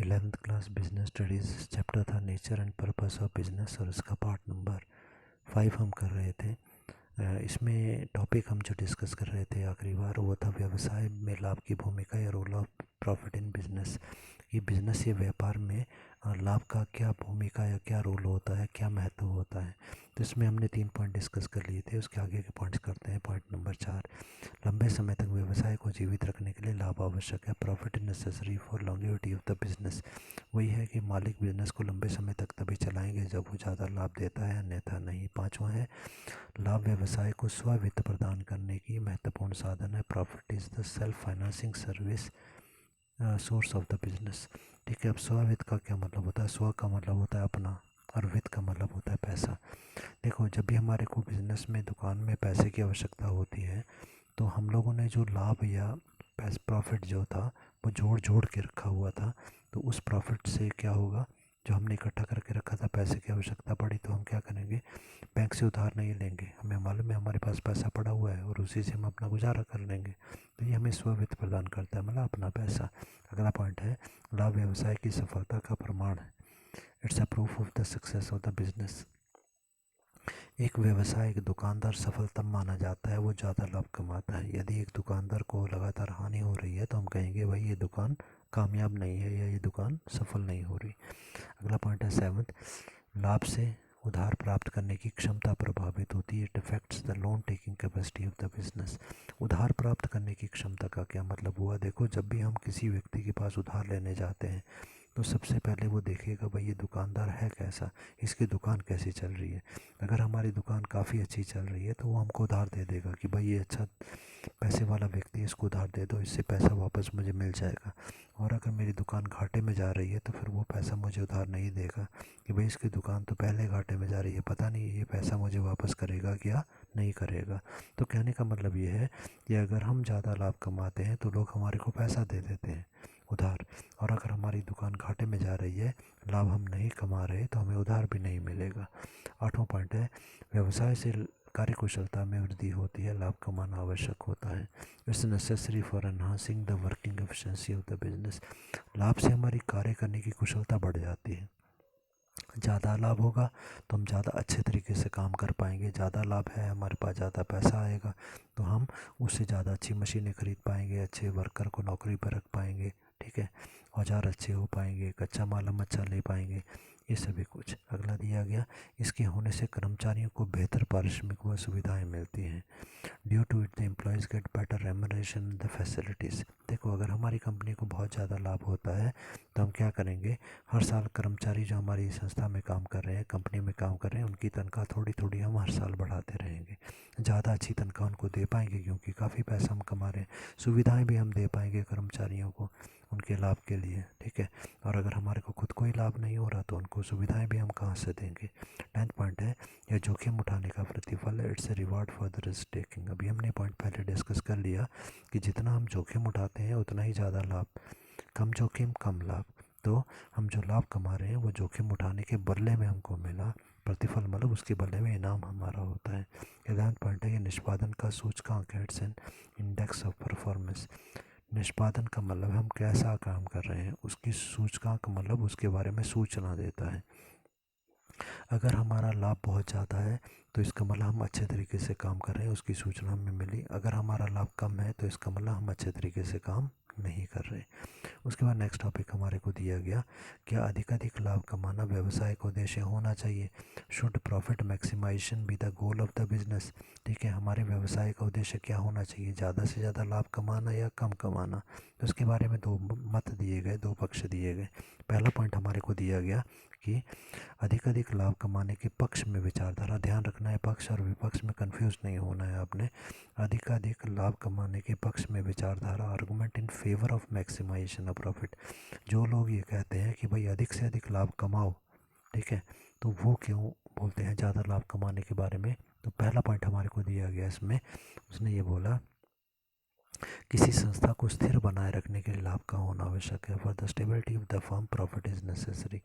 11th class business studies chapter था nature and purpose of business और इसका part number 5 हम कर रहे थे। इसमें टॉपिक हम जो डिस्कस कर रहे थे आखिरी बार वो था व्यवसाय में लाभ की भूमिका या role of profit in business. ये बिजनेस या व्यापार में लाभ का क्या भूमिका या क्या रोल होता है, क्या महत्व होता है। तो इसमें हमने 3 पॉइंट डिस्कस कर लिए थे, उसके आगे के पॉइंट्स करते हैं। पॉइंट नंबर 4, लंबे समय तक व्यवसाय को जीवित रखने के लिए लाभ आवश्यक है। Profit is necessary for longevity of the business. वही है कि मालिक बिजनेस को लंबे समय तक तभी चलाएंगे जब वो ज़्यादा लाभ देता है, अन्यथा नहीं। पाँचवा है, लाभ व्यवसाय को स्ववित्त प्रदान करने की महत्वपूर्ण साधन है। Profit is the self financing service source of the business. ठीक है, अब स्ववित्त का क्या मतलब होता है? स्व का मतलब होता है अपना और वित्त का मतलब होता है पैसा। देखो, जब भी हमारे को बिज़नेस में दुकान में पैसे की आवश्यकता होती है तो हम लोगों ने जो लाभ या प्रॉफिट जो था वो जोड़ जोड़ के रखा हुआ था। तो उस प्रॉफिट से क्या होगा, जो हमने इकट्ठा करके रखा था, पैसे की आवश्यकता पड़ी तो हम क्या करेंगे, बैंक से उधार नहीं लेंगे। हमें मालूम है हमारे पास पैसा पड़ा हुआ है और उसी से हम अपना गुजारा कर लेंगे। तो ये हमें स्ववित्त प्रदान करता है, मतलब अपना पैसा। अगला पॉइंट है, लाभ व्यवसाय की सफलता का प्रमाण है। It's a proof of the success of the business. एक व्यवसाय, एक दुकानदार सफल तब माना जाता है वो ज़्यादा लाभ कमाता है। यदि एक दुकानदार को लगातार हानि हो रही है तो हम कहेंगे भाई ये दुकान कामयाब नहीं है या ये दुकान सफल नहीं हो रही। अगला पॉइंट है 7, लाभ से उधार प्राप्त करने की क्षमता प्रभावित होती है। It affects the loan taking capacity of the business. उधार प्राप्त करने की क्षमता का क्या मतलब हुआ? देखो, जब भी हम किसी व्यक्ति के पास उधार लेने जाते हैं तो सबसे पहले वो देखेगा भाई ये दुकानदार है कैसा, इसकी दुकान कैसी चल रही है। अगर हमारी दुकान काफ़ी अच्छी चल रही है तो वो हमको उधार दे देगा कि भाई ये अच्छा पैसे वाला व्यक्ति है, इसको उधार दे दो, इससे पैसा वापस मुझे मिल जाएगा। और अगर मेरी दुकान घाटे में जा रही है तो फिर वो पैसा मुझे उधार नहीं देगा कि भाई इसकी दुकान तो पहले घाटे में जा रही है, पता नहीं ये पैसा मुझे वापस करेगा क्या नहीं करेगा। तो कहने का मतलब ये है कि अगर हम ज़्यादा लाभ कमाते हैं तो लोग हमारे को पैसा दे देते हैं उधार, और अगर हमारी दुकान घाटे में जा रही है, लाभ हम नहीं कमा रहे, तो हमें उधार भी नहीं मिलेगा। आठवां पॉइंट है, व्यवसाय से कार्यकुशलता में वृद्धि होती है, लाभ कमाना आवश्यक होता है। It's necessary for enhancing the working efficiency of the business. लाभ से हमारी कार्य करने की कुशलता बढ़ जाती है। ज़्यादा लाभ होगा तो हम ज़्यादा अच्छे तरीके से काम कर पाएंगे। ज़्यादा लाभ है, हमारे पास ज़्यादा पैसा आएगा तो हम उससे ज़्यादा अच्छी मशीनें खरीद पाएंगे, अच्छे वर्कर को नौकरी पर रख पाएंगे। ठीक है, औजार अच्छे हो पाएंगे, कच्चा माल हम अच्छा ले पाएंगे, ये सभी कुछ। अगला दिया गया, इसके होने से कर्मचारियों को बेहतर पारिश्रमिक व सुविधाएं मिलती हैं। Due to it the employees get better remuneration the facilities. देखो, अगर हमारी कंपनी को बहुत ज़्यादा लाभ होता है तो हम क्या करेंगे, हर साल कर्मचारी जो हमारी संस्था में काम कर रहे हैं, कंपनी में काम कर रहे हैं, उनकी तनख्वाह थोड़ी थोड़ी हम हर साल बढ़ाते रहेंगे। ज़्यादा अच्छी तनख्वाह उनको दे पाएंगे क्योंकि काफ़ी पैसा हम कमा रहे हैं। सुविधाएं भी हम दे पाएंगे कर्मचारियों को उनके लाभ के लिए। ठीक है, और अगर हमारे को खुद को ही लाभ नहीं हो रहा तो उनको सुविधाएं भी हम कहाँ से देंगे। 10th पॉइंट है, यह जोखिम उठाने का प्रतिफल है। It's a reward for the risk taking. अभी हमने पॉइंट पहले डिस्कस कर लिया कि जितना हम जोखिम उठाते हैं उतना ही ज़्यादा लाभ, कम जोखिम कम लाभ। तो हम जो लाभ कमा रहे हैं वो जोखिम उठाने के बदले में हमको मिला, प्रतिफल मतलब उसके बदले में इनाम हमारा होता है। 11th पॉइंट है, ये निष्पादन का सूचकांक है। It's an index of performance. निष्पादन का मतलब हम कैसा काम कर रहे हैं, उसकी सूचकांक मतलब उसके बारे में सूचना देता है। अगर हमारा लाभ बहुत ज़्यादा है तो इसका मतलब हम अच्छे तरीके से काम कर रहे हैं, उसकी सूचना हमें मिली। अगर हमारा लाभ कम है तो इसका मतलब हम अच्छे तरीके से काम नहीं कर रहे। उसके बाद नेक्स्ट टॉपिक हमारे को दिया गया, क्या अधिक लाभ कमाना व्यवसाय का उद्देश्य होना चाहिए? Should profit maximization be the goal of the business. ठीक है, हमारे व्यवसाय का उद्देश्य क्या होना चाहिए, ज़्यादा से ज़्यादा लाभ कमाना या कम कमाना? तो उसके बारे में दो मत दिए गए, दो पक्ष दिए गए। पहला पॉइंट हमारे को दिया गया कि अधिक लाभ कमाने के पक्ष में विचारधारा। ध्यान रखना है, पक्ष और विपक्ष में कंफ्यूज नहीं होना है आपने। अधिक लाभ कमाने के पक्ष में विचारधारा, argument in favour of maximization of profit. जो लोग ये कहते हैं कि भाई अधिक से अधिक लाभ कमाओ, ठीक है, तो वो क्यों बोलते हैं ज़्यादा लाभ कमाने के बारे में? तो पहला पॉइंट हमारे को दिया गया इसमें, उसने ये बोला किसी संस्था को स्थिर बनाए रखने के लिए लाभ का होना आवश्यक है। For the stability of the firm profit is necessary.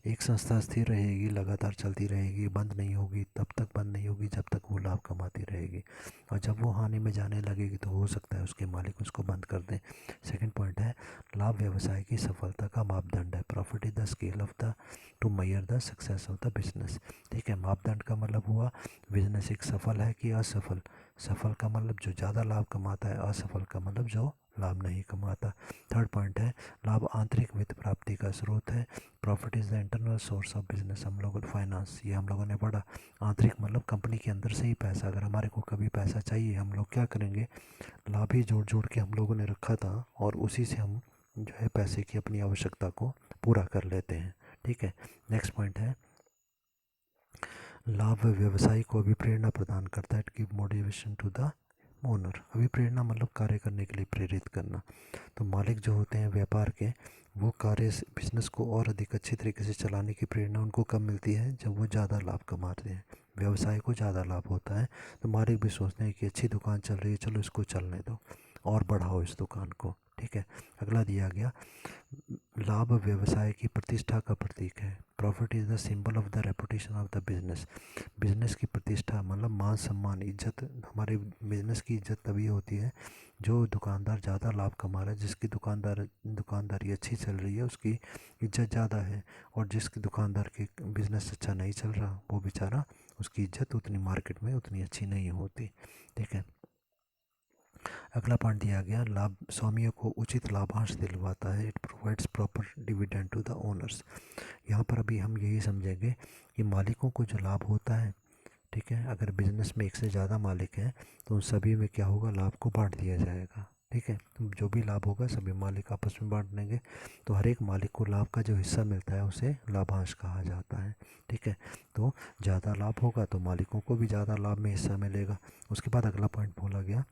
एक संस्था स्थिर रहेगी, लगातार चलती रहेगी, बंद नहीं होगी, तब तक बंद नहीं होगी जब तक वो लाभ कमाती रहेगी, और जब वो हानि में जाने लगेगी तो हो सकता है उसके मालिक उसको बंद कर दें। सेकंड पॉइंट है, लाभ व्यवसाय की सफलता का मापदंड है। Profit is the scale of the two measure the success of the business. ठीक है, मापदंड का मतलब हुआ बिजनेस एक सफल है कि असफल। सफल का मतलब जो ज़्यादा लाभ कमाता है, असफल का मतलब जो लाभ नहीं कमाता। थर्ड पॉइंट है, लाभ आंतरिक वित्त प्राप्ति का स्रोत है। Profit is the internal source of business. हम लोगों ने फाइनेंस, ये हम लोगों ने पढ़ा। आंतरिक मतलब कंपनी के अंदर से ही पैसा, अगर हमारे को कभी पैसा चाहिए हम लोग क्या करेंगे, लाभ ही जोड़ जोड़ के हम लोगों ने रखा था और उसी से हम जो है पैसे की अपनी आवश्यकता को पूरा कर लेते हैं। ठीक है, नेक्स्ट पॉइंट है, लाभ व्यवसाय को अभिप्रेरणा प्रदान करता है। It give motivation to the owner. अभिप्रेरणा मतलब कार्य करने के लिए प्रेरित करना। तो मालिक जो होते हैं व्यापार के, वो कार्य बिजनेस को और अधिक अच्छी तरीके से चलाने की प्रेरणा उनको कब मिलती है, जब वो ज़्यादा लाभ कमाते हैं, व्यवसाय को ज़्यादा लाभ होता है। तो मालिक भी सोचते हैं कि अच्छी दुकान चल रही है, चलो इसको चलने दो और बढ़ाओ इस दुकान को। ठीक है, अगला दिया गया, लाभ व्यवसाय की प्रतिष्ठा का प्रतीक है। Profit is the symbol of the reputation of the business. Business की प्रतिष्ठा मतलब मान सम्मान इज्जत, हमारे बिजनेस की इज्जत तभी होती है जो दुकानदार ज़्यादा लाभ कमा रहा है, जिसकी दुकानदारी अच्छी चल रही है उसकी इज्जत ज़्यादा है, और जिसकी दुकानदार की बिज़नेस अच्छा नहीं चल रहा वो बेचारा, उसकी इज्जत उतनी मार्केट में उतनी अच्छी नहीं होती। ठीक है, अगला पॉइंट दिया गया, लाभ स्वामियों को उचित लाभांश दिलवाता है। It provides proper dividend to the owners. यहाँ पर अभी हम यही समझेंगे कि मालिकों को जो लाभ होता है, ठीक है, अगर बिजनेस में एक से ज़्यादा मालिक हैं तो उन सभी में क्या होगा, लाभ को बांट दिया जाएगा। ठीक है, तो जो भी लाभ होगा सभी मालिक आपस में बांट देंगे, तो हर एक मालिक को लाभ का जो हिस्सा मिलता है उसे लाभांश कहा जाता है। ठीक है, तो ज़्यादा लाभ होगा तो मालिकों को भी ज़्यादा लाभ में हिस्सा मिलेगा। उसके बाद अगला पॉइंट बोला गया,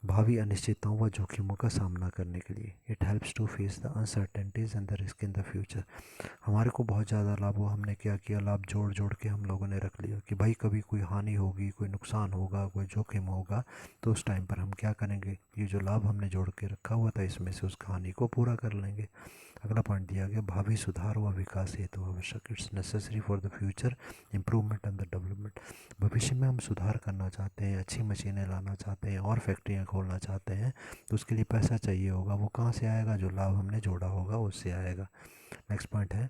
भावी अनिश्चितताओं व जोखिमों का सामना करने के लिए। It helps to face the uncertainties and the risk in the future. हमारे को बहुत ज़्यादा लाभ हुआ, हमने क्या किया, लाभ जोड़ जोड़ के हम लोगों ने रख लिया कि भाई कभी कोई हानि होगी, कोई नुकसान होगा, कोई जोखिम होगा, तो उस टाइम पर हम क्या करेंगे, ये जो लाभ हमने जोड़ के रखा हुआ था इसमें से उस हानि को पूरा कर लेंगे। अगला पॉइंट दिया गया, भावी सुधार व विकास हेतु आवश्यक। It's necessary for the future improvement and the development. भविष्य में हम सुधार करना चाहते हैं, अच्छी मशीनें लाना चाहते हैं और फैक्ट्रियाँ खोलना चाहते हैं, तो उसके लिए पैसा चाहिए होगा। वो कहाँ से आएगा, जो लाभ हमने जोड़ा होगा उससे आएगा। नेक्स्ट पॉइंट है,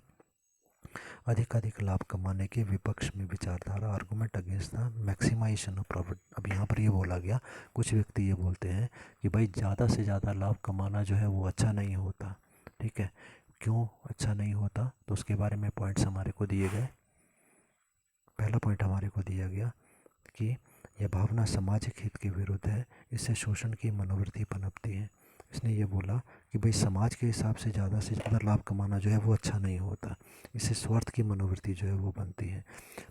अधिक लाभ कमाने के विपक्ष में विचारधारा। Argument against the maximization of profit. अब यहाँ पर ये बोला गया, कुछ व्यक्ति ये बोलते हैं कि भाई ज़्यादा से ज़्यादा लाभ कमाना जो है वो अच्छा नहीं होता। ठीक है, क्यों अच्छा नहीं होता, तो उसके बारे में पॉइंट्स हमारे को दिए गए। पहला पॉइंट हमारे को दिया गया कि यह भावना सामाजिक हित के विरुद्ध है, इससे शोषण की मनोवृत्ति पनपती है। इसने ये बोला कि भाई समाज के हिसाब से ज़्यादा लाभ कमाना जो है वो अच्छा नहीं होता, इससे स्वार्थ की मनोवृत्ति जो है वो बनती है।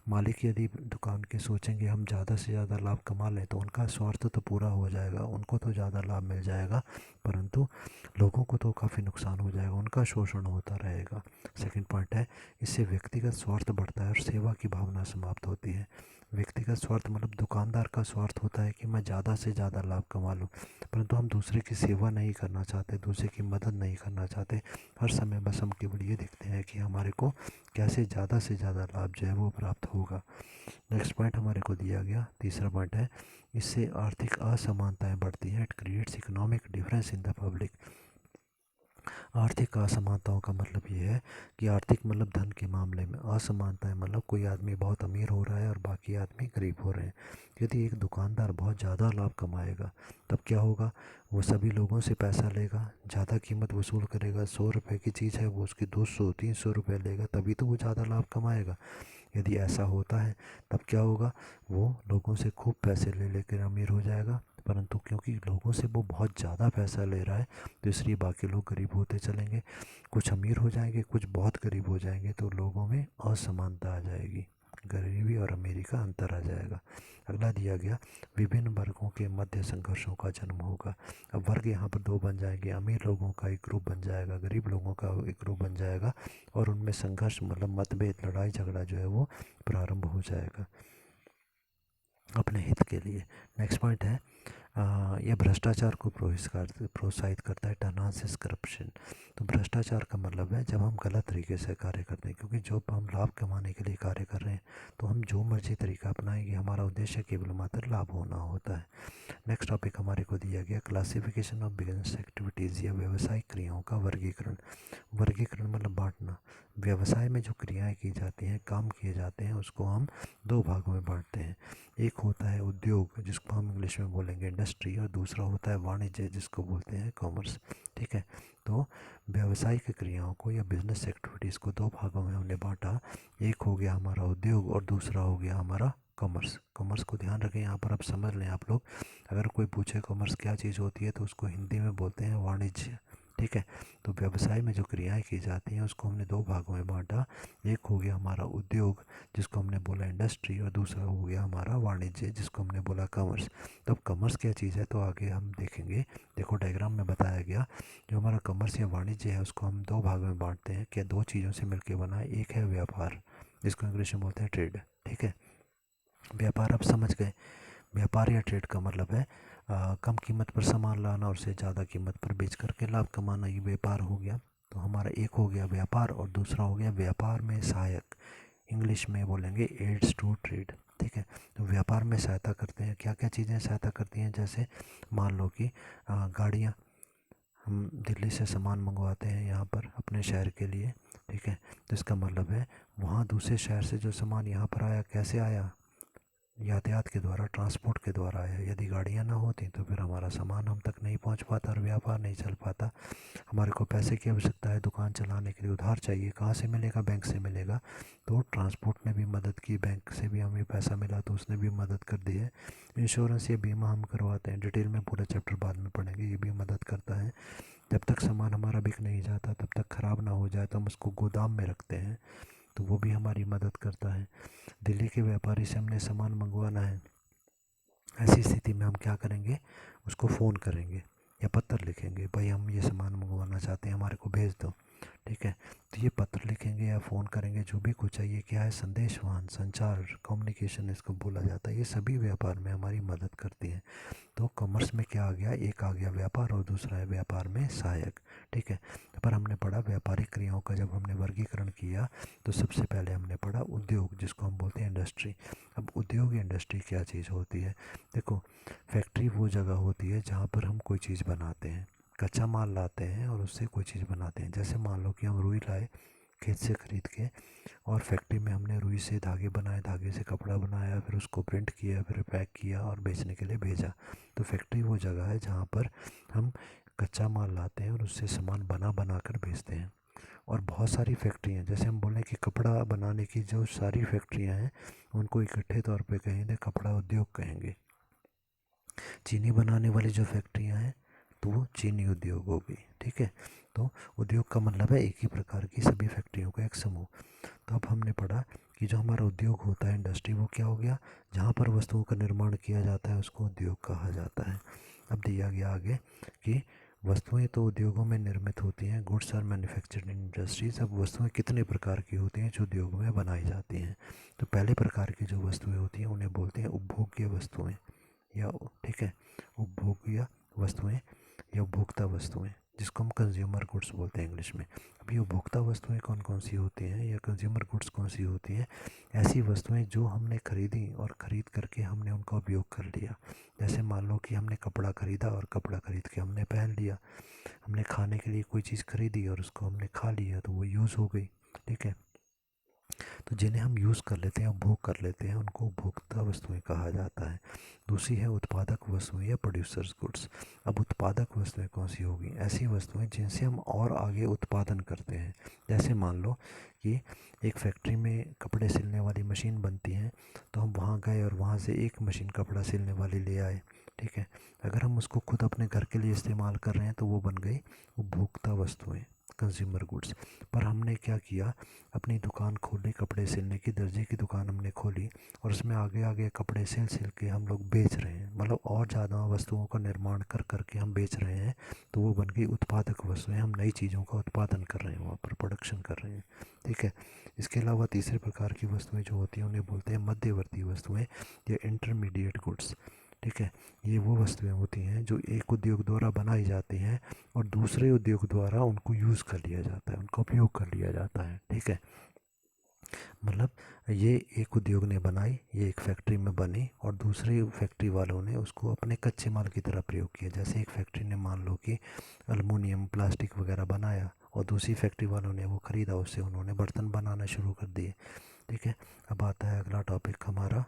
मालिक यदि दुकान के सोचेंगे हम ज़्यादा से ज़्यादा लाभ कमा लें तो उनका स्वार्थ तो पूरा हो जाएगा, उनको तो ज़्यादा लाभ मिल जाएगा, परंतु लोगों को तो काफ़ी नुकसान हो जाएगा, उनका शोषण होता रहेगा। सेकंड पॉइंट है, इससे व्यक्तिगत स्वार्थ बढ़ता है और सेवा की भावना समाप्त होती है। व्यक्तिगत स्वार्थ मतलब दुकानदार का स्वार्थ होता है कि मैं ज़्यादा से ज़्यादा लाभ कमा लूँ, परंतु हम दूसरे की सेवा नहीं करना चाहते, दूसरे की मदद नहीं करना चाहते। हर समय बस हम केवल ये देखते हैं कि हमारे को कैसे ज़्यादा से ज़्यादा लाभ जो है वो प्राप्त होगा। नेक्स्ट पॉइंट हमारे को दिया गया, तीसरा पॉइंट है, इससे आर्थिक असमानताएं बढ़ती हैं। It creates economic difference in the public. आर्थिक असमानताओं का मतलब ये है कि आर्थिक मतलब धन के मामले में, असमानताएं मतलब कोई आदमी बहुत अमीर हो रहा है और बाकी आदमी गरीब हो रहे हैं। यदि एक दुकानदार बहुत ज़्यादा लाभ कमाएगा तब क्या होगा, वो सभी लोगों से पैसा लेगा, ज़्यादा कीमत वसूल करेगा। 100 रुपये की चीज़ है वो उसकी 200-300 रुपये लेगा, तभी तो वो ज़्यादा लाभ कमाएगा। यदि ऐसा होता है तब क्या होगा, वो लोगों से खूब पैसे ले लेकर अमीर हो जाएगा, परंतु क्योंकि लोगों से वो बहुत ज़्यादा पैसा ले रहा है तो इसलिए बाकी लोग गरीब होते चलेंगे, कुछ अमीर हो जाएंगे, कुछ बहुत गरीब हो जाएंगे, तो लोगों में असमानता आ जाएगी, गरीबी और अमीरी का अंतर आ जाएगा। अगला दिया गया, विभिन्न वर्गों के मध्य संघर्षों का जन्म होगा। अब वर्ग यहाँ पर दो बन जाएंगे, अमीर लोगों का एक ग्रुप बन जाएगा, गरीब लोगों का एक ग्रुप बन जाएगा, और उनमें संघर्ष मतलब मतभेद, लड़ाई झगड़ा जो है वो प्रारंभ हो जाएगा। अपने हित के लिए। नेक्स्ट पॉइंट है यह भ्रष्टाचार को प्रोत्साहित करता है, टर्नासिस करप्शन। तो भ्रष्टाचार का मतलब है जब हम गलत तरीके से कार्य करते हैं, क्योंकि जो हम लाभ कमाने के लिए कार्य कर रहे हैं तो हम जो मर्जी तरीका अपनाएंगे, हमारा उद्देश्य केवल मात्र लाभ होना होता है। नेक्स्ट टॉपिक हमारे को दिया गया क्लासिफिकेशन ऑफ बिजनेस एक्टिविटीज़ या व्यवसायिक क्रियाओं का वर्गीकरण। वर्गीकरण मतलब बांटना। व्यवसाय में जो क्रियाएं की जाती हैं, काम किए जाते हैं, उसको हम दो भागों में बांटते हैं। एक होता है उद्योग, जिसको हम इंग्लिश में बोलेंगे इंडस्ट्री, और दूसरा होता है वाणिज्य, जिसको बोलते हैं कॉमर्स। ठीक है, तो व्यावसायिक क्रियाओं को या बिजनेस एक्टिविटीज़ को दो भागों में हमने बांटा। एक हो गया हमारा उद्योग और दूसरा हो गया हमारा कॉमर्स। कॉमर्स को ध्यान रखें, यहाँ पर आप समझ लें आप लोग। अगर कोई पूछे कॉमर्स क्या चीज़ होती है तो उसको हिंदी में बोलते हैं वाणिज्य। ठीक है, तो व्यवसाय में जो क्रियाएं की जाती हैं उसको हमने दो भागों में बांटा। एक हो गया हमारा उद्योग, जिसको हमने बोला इंडस्ट्री, और दूसरा हो गया हमारा वाणिज्य, जिसको हमने बोला कॉमर्स। तो अब कॉमर्स क्या चीज़ है तो आगे हम देखेंगे। देखो डायग्राम में बताया गया, जो हमारा कॉमर्स या वाणिज्य है उसको हम दो भागों में बांटते हैं। क्या दो चीज़ों से मिलकर बना है। एक है व्यापार, जिसको इंग्लिश में बोलते हैं ट्रेड। ठीक है, व्यापार आप समझ गए। व्यापार या ट्रेड का मतलब है कम कीमत पर सामान लाना और उसे ज़्यादा कीमत पर बेच करके लाभ कमाना, ये व्यापार हो गया। तो हमारा एक हो गया व्यापार और दूसरा हो गया व्यापार में सहायक, इंग्लिश में बोलेंगे एड्स टू ट्रेड। ठीक है, तो व्यापार में सहायता करते हैं। क्या क्या चीज़ें सहायता करती हैं, जैसे मान लो कि गाड़ियाँ, हम दिल्ली से सामान मंगवाते हैं यहाँ पर अपने शहर के लिए। ठीक है, तो इसका मतलब है वहाँ दूसरे शहर से जो सामान यहाँ पर आया, कैसे आया, यातायात के द्वारा, ट्रांसपोर्ट के द्वारा आया। यदि गाड़ियाँ ना होती तो फिर हमारा सामान हम तक नहीं पहुँच पाता और व्यापार नहीं चल पाता। हमारे को पैसे की आवश्यकता है दुकान चलाने के लिए, उधार चाहिए, कहाँ से मिलेगा, बैंक से मिलेगा। तो ट्रांसपोर्ट ने भी मदद की, बैंक से भी हमें पैसा मिला तो उसने भी मदद कर दी है। इंश्योरेंस या बीमा हम करवाते हैं, डिटेल में पूरा चैप्टर बाद में पढ़ेंगे, ये भी मदद करता है। जब तक सामान हमारा बिक नहीं जाता, तब तक ख़राब ना हो जाए तो हम उसको गोदाम में रखते हैं, तो वो भी हमारी मदद करता है। दिल्ली के व्यापारी से हमने सामान मंगवाना है, ऐसी स्थिति में हम क्या करेंगे, उसको फ़ोन करेंगे या पत्र लिखेंगे, भाई हम ये सामान मंगवाना चाहते हैं, हमारे को भेज दो। ठीक है, तो ये पत्र लिखेंगे या फ़ोन करेंगे, जो भी कुछ है, ये क्या है, संदेशवाहन, संचार, कम्युनिकेशन इसको बोला जाता है। ये सभी व्यापार में हमारी मदद करती है। तो कॉमर्स में क्या आ गया, एक आ गया व्यापार और दूसरा है व्यापार में सहायक। ठीक है, पर हमने पढ़ा व्यापारिक क्रियाओं का जब हमने वर्गीकरण किया तो सबसे पहले हमने पढ़ा उद्योग, जिसको हम बोलते हैं इंडस्ट्री। अब उद्योग या इंडस्ट्री क्या चीज़ होती है। देखो, फैक्ट्री वो जगह होती है जहाँ पर हम कोई चीज़ बनाते हैं, कच्चा माल लाते हैं और उससे कोई चीज़ बनाते हैं। जैसे मान लो कि हम रुई लाए खेत से ख़रीद के, और फैक्ट्री में हमने रुई से धागे बनाए, धागे से कपड़ा बनाया, फिर उसको प्रिंट किया, फिर पैक किया और बेचने के लिए भेजा। तो फैक्ट्री वो जगह है जहाँ पर हम कच्चा माल लाते हैं और उससे सामान बना बना कर बेचते हैं। और बहुत सारी फैक्ट्रियाँ, जैसे हम बोलें कि कपड़ा बनाने की जो सारी फैक्ट्रियाँ हैं, उनको इकट्ठे तौर पे कहेंगे कपड़ा उद्योग कहेंगे। चीनी बनाने वाली जो फैक्ट्रियाँ हैं तो वो चीनी उद्योग होगी। ठीक है, तो उद्योग का मतलब है एक ही प्रकार की सभी फैक्ट्रियों का एक समूह। तो अब हमने पढ़ा कि जो हमारा उद्योग होता है इंडस्ट्री, वो क्या हो गया, जहाँ पर वस्तुओं का निर्माण किया जाता है उसको उद्योग कहा जाता है। अब दिया गया आगे कि वस्तुएं तो उद्योगों में निर्मित होती हैं, goods are manufactured in industries. अब वस्तुएं कितने प्रकार की होती हैं जो उद्योग में बनाई जाती हैं। तो पहले प्रकार की जो वस्तुएं होती हैं उन्हें बोलते हैं उपभोग्य वस्तुएं, या ठीक है, उपभोग्य वस्तुएं या उपभोक्ता वस्तुएं, जिसको हम कंज्यूमर गुड्स बोलते हैं इंग्लिश में। अब ये उपभोक्ता वस्तुएं कौन कौन सी होती हैं या कंज्यूमर गुड्स कौन सी होती हैं, ऐसी वस्तुएं जो हमने खरीदी और ख़रीद करके हमने उनका उपयोग कर लिया। जैसे मान लो कि हमने कपड़ा ख़रीदा और कपड़ा ख़रीद के हमने पहन लिया। हमने खाने के लिए कोई चीज़ खरीदी और उसको हमने खा लिया तो वो यूज़ हो गई। ठीक है, तो जिन्हें हम यूज़ कर लेते हैं, उपभोग कर लेते हैं, उनको उपभोक्ता वस्तुएं कहा जाता है। दूसरी है उत्पादक वस्तुएं या प्रोड्यूसर्स गुड्स। अब उत्पादक वस्तुएं कौन सी होगी, ऐसी वस्तुएं जिनसे हम और आगे उत्पादन करते हैं। जैसे मान लो कि एक फैक्ट्री में कपड़े सिलने वाली मशीन बनती है, तो हम वहाँ गए और वहाँ से एक मशीन कपड़ा सिलने वाली ले आए। ठीक है, अगर हम उसको खुद अपने घर के लिए इस्तेमाल कर रहे हैं तो वो बन गई उपभोक्ता वस्तुएं। Consumer goods. पर हमने क्या किया, अपनी दुकान खोली, कपड़े सिलने की, दर्जी की दुकान हमने खोली और उसमें आगे आगे कपड़े सिल सिल के हम लोग बेच रहे हैं, मतलब और ज़्यादा वस्तुओं का निर्माण कर करके हम बेच रहे हैं। तो वो बन गई उत्पादक वस्तुएं, हम नई चीज़ों का उत्पादन कर रहे हैं, वहाँ पर प्रोडक्शन कर रहे हैं। ठीक है। इसके अलावा तीसरे प्रकार की वस्तुएं जो होती हैं उन्हें बोलते हैं मध्यवर्ती वस्तुएं या इंटरमीडिएट गुड्स। ठीक है। ये वो वस्तुएं होती हैं जो एक उद्योग द्वारा बनाई जाती हैं और दूसरे उद्योग द्वारा उनको यूज़ कर लिया जाता है, उनका उपयोग कर लिया जाता है। ठीक है। मतलब ये एक उद्योग ने बनाई, ये एक फैक्ट्री में बनी और दूसरे फैक्ट्री वालों ने उसको अपने कच्चे माल की तरह प्रयोग किया। जैसे एक फैक्ट्री ने मान लो कि अल्मुनियम प्लास्टिक वगैरह बनाया और दूसरी फैक्ट्री वालों ने वो ख़रीदा, उससे उन्होंने बर्तन बनाना शुरू कर दिए। ठीक है। अब आता है अगला टॉपिक हमारा